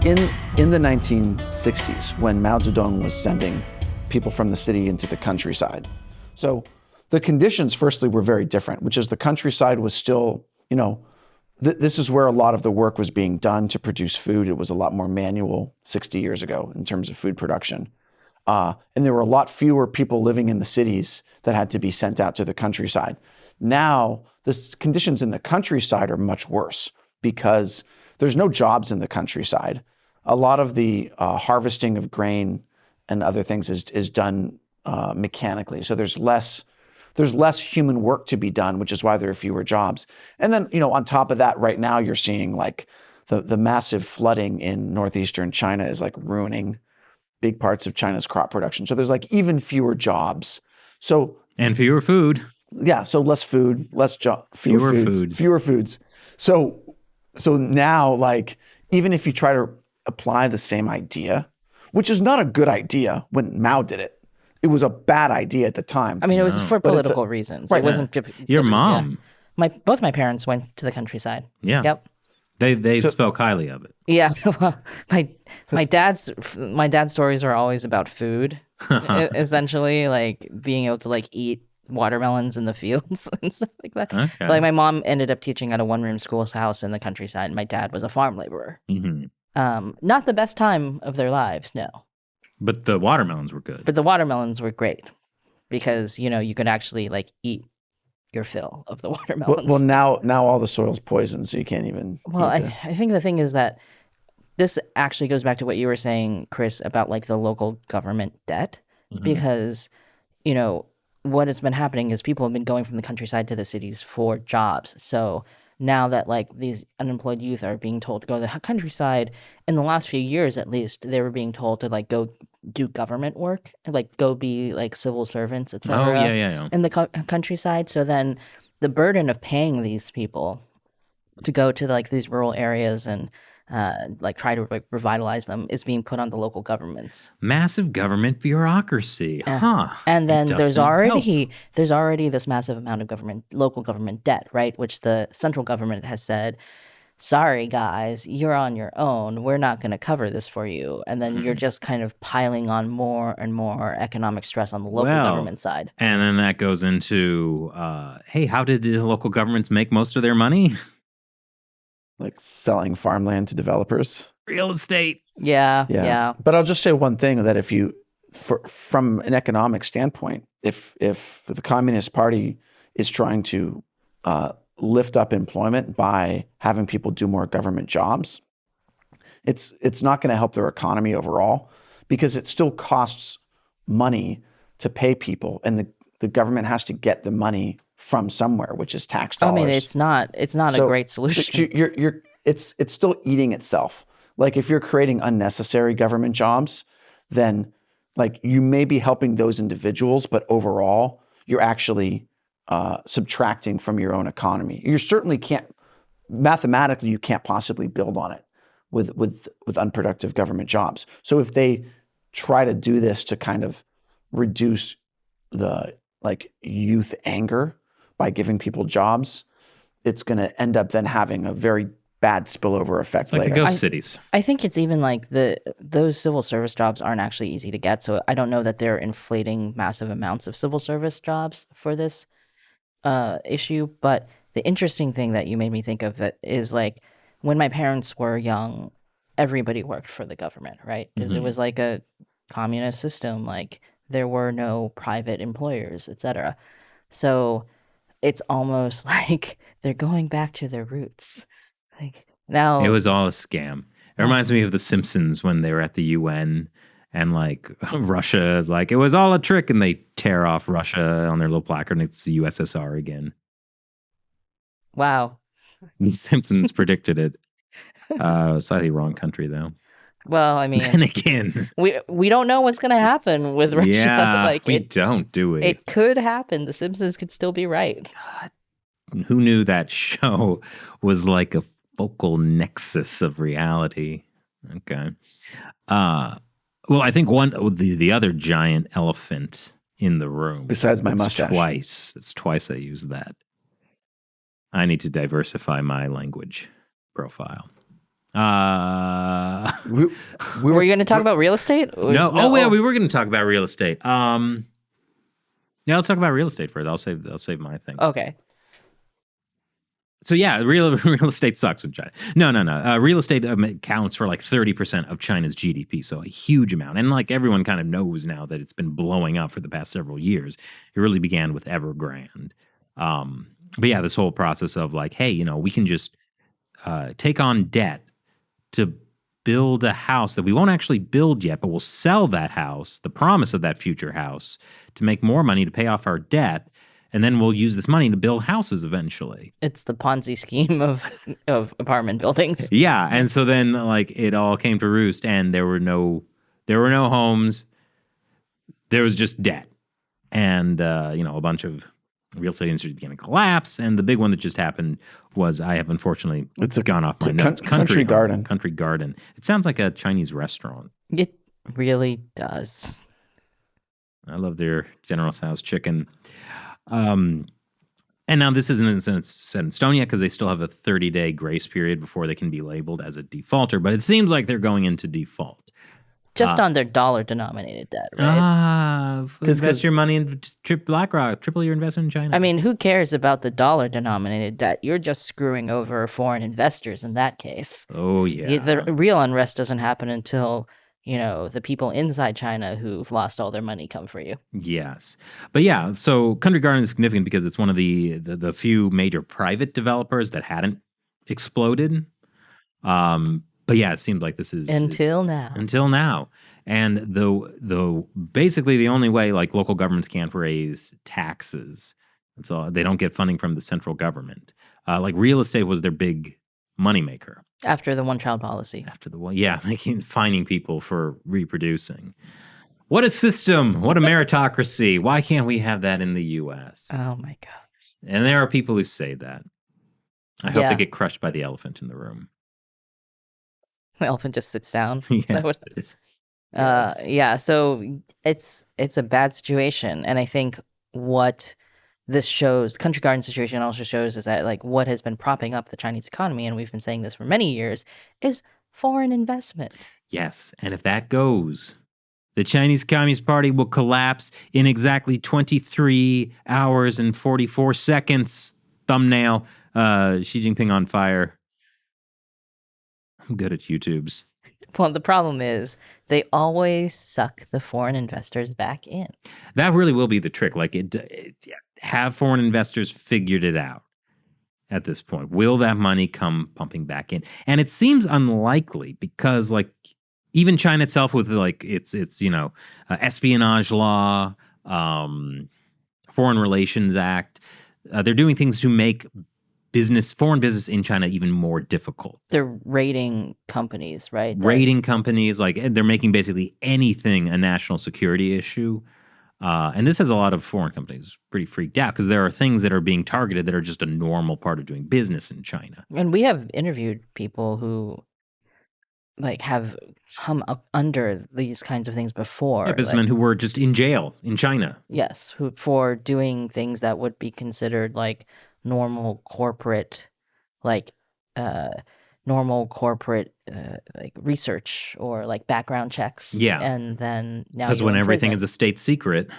in the 1960s, when Mao Zedong was sending people from the city into the countryside, so the conditions, firstly, were very different, which is the countryside was still, this is where a lot of the work was being done to produce food. It was a lot more manual 60 years ago in terms of food production. And there were a lot fewer people living in the cities that had to be sent out to the countryside. Now, the conditions in the countryside are much worse because there's no jobs in the countryside. A lot of the harvesting of grain and other things is done mechanically. So there's less human work to be done, which is why there are fewer jobs. And then, on top of that, right now you're seeing like the massive flooding in northeastern China is like ruining big parts of China's crop production. So there's like even fewer jobs. And fewer food. Yeah, so less food, fewer foods. So now, like, even if you try to apply the same idea, which is not a good idea when Mao did it, it was a bad idea at the time. I mean, it was for political reasons. Right. It wasn't your mom. Yeah. Both my parents went to the countryside. Yeah. Yep. They spoke highly of it. Yeah. Well, my dad's stories are always about food, essentially, like being able to like eat watermelons in the fields and stuff like that. Okay. Like my mom ended up teaching at a one-room schoolhouse in the countryside, and my dad was a farm laborer. Mm-hmm. Not the best time of their lives, no. But the watermelons were good. But the watermelons were great because, you could actually like eat your fill of the watermelons. Well, now all the soil's poisoned, so you can't even. Well, I think the thing is that this actually goes back to what you were saying, Chris, about like the local government debt, because, what has been happening is people have been going from the countryside to the cities for jobs. So now that like these unemployed youth are being told to go to the countryside, in the last few years at least, they were being told to like go do government work, like go be like civil servants, etc. Oh, yeah. In the countryside. So then the burden of paying these people to go to like these rural areas and like try to like revitalize them is being put on the local governments. Massive government bureaucracy, And then there's already this massive amount of local government debt, right? Which the central government has said, sorry guys, you're on your own. We're not going to cover this for you. And then you're just kind of piling on more and more economic stress on the local government side. And then that goes into, hey, how did the local governments make most of their money? Like selling farmland to developers. Real estate. Yeah. But I'll just say one thing, that from an economic standpoint, if the Communist Party is trying to lift up employment by having people do more government jobs, it's not going to help their economy overall, because it still costs money to pay people, and the government has to get the money from somewhere, which is tax dollars. I mean, it's not a great solution. It's still eating itself. Like if you're creating unnecessary government jobs, then like you may be helping those individuals, but overall you're actually subtracting from your own economy. You certainly can't, mathematically, you can't possibly build on it with unproductive government jobs. So if they try to do this to kind of reduce the like youth anger by giving people jobs, it's going to end up then having a very bad spillover effect later. Like ghost cities. I think it's even like those civil service jobs aren't actually easy to get. So I don't know that they're inflating massive amounts of civil service jobs for this issue. But the interesting thing that you made me think of that is like when my parents were young, everybody worked for the government, right? Because it was like a communist system. Like there were no private employers, etc. So it's almost like they're going back to their roots. Like now, it was all a scam. It reminds me of the Simpsons when they were at the UN and like Russia is like, it was all a trick, and they tear off Russia on their little placard and it's the USSR again. Wow. The Simpsons predicted it. Slightly wrong country though. Well, I mean, then again, we don't know what's going to happen with Russia. Yeah, like do we? It could happen. The Simpsons could still be right. God, who knew that show was like a focal nexus of reality? Okay. Well, I think the other giant elephant in the room, besides my mustache, it's twice I use that. I need to diversify my language profile. We Were you going to talk about real estate? No. Oh, yeah, we were going to talk about real estate. Yeah, let's talk about real estate first. I'll save my thing. Okay. So yeah, real estate sucks in China. No. Real estate accounts for like 30% of China's GDP, so a huge amount. And like everyone kind of knows now that it's been blowing up for the past several years. It really began with Evergrande. But yeah, this whole process of like, hey, we can just take on debt to build a house that we won't actually build yet, but we'll sell that house, the promise of that future house, to make more money to pay off our debt. And then we'll use this money to build houses eventually. It's the Ponzi scheme of apartment buildings. Yeah, and so then like it all came to roost, and there were no homes. There was just debt, and a bunch of real estate industry began to collapse. And the big one that just happened was I have unfortunately gone off my notes. Country Garden. Country Garden. It sounds like a Chinese restaurant. It really does. I love their General Tso's chicken. And now this isn't set in stone yet because they still have a 30-day grace period before they can be labeled as a defaulter. But it seems like they're going into default. Just on their dollar-denominated debt, right? Invest your money in BlackRock, triple your investment in China. I mean, who cares about the dollar-denominated debt? You're just screwing over foreign investors in that case. Oh, yeah. The real unrest doesn't happen until, the people inside China who've lost all their money come for you. Yes. But yeah, so Country Garden is significant because it's one of the few major private developers that hadn't exploded. But yeah, it seems like this is until now. And the basically the only way like local governments can't raise taxes. That's all. They don't get funding from the central government. Like real estate was their big moneymaker. After the one-child policy. Fining people for reproducing. What a system! What a meritocracy! Why can't we have that in the U.S.? Oh my God! And there are people who say that. I hope they get crushed by the elephant in the room. The elephant just sits down. Yes. Is that what it is? Yeah. So it's a bad situation, and I think what this shows, Country Garden situation also shows, is that like what has been propping up the Chinese economy, and we've been saying this for many years, is foreign investment. Yes, and if that goes, the Chinese Communist Party will collapse in exactly 23 hours and 44 seconds. Thumbnail, Xi Jinping on fire. I'm good at YouTubes. Well, the problem is they always suck the foreign investors back in. That really will be the trick. Like, have foreign investors figured it out at this point? Will that money come pumping back in? And it seems unlikely because, like, even China itself with like its espionage law, Foreign Relations Act, they're doing things to make foreign business in China even more difficult. They're raiding companies, right? Raiding companies, like they're making basically anything a national security issue. And this has a lot of foreign companies pretty freaked out because there are things that are being targeted that are just a normal part of doing business in China. And we have interviewed people who like have come up under these kinds of things before. Yeah, businessmen who were just in jail in China. Yes, for doing things that would be considered like normal corporate research or like background checks. Yeah. And then now because when everything is a state secret.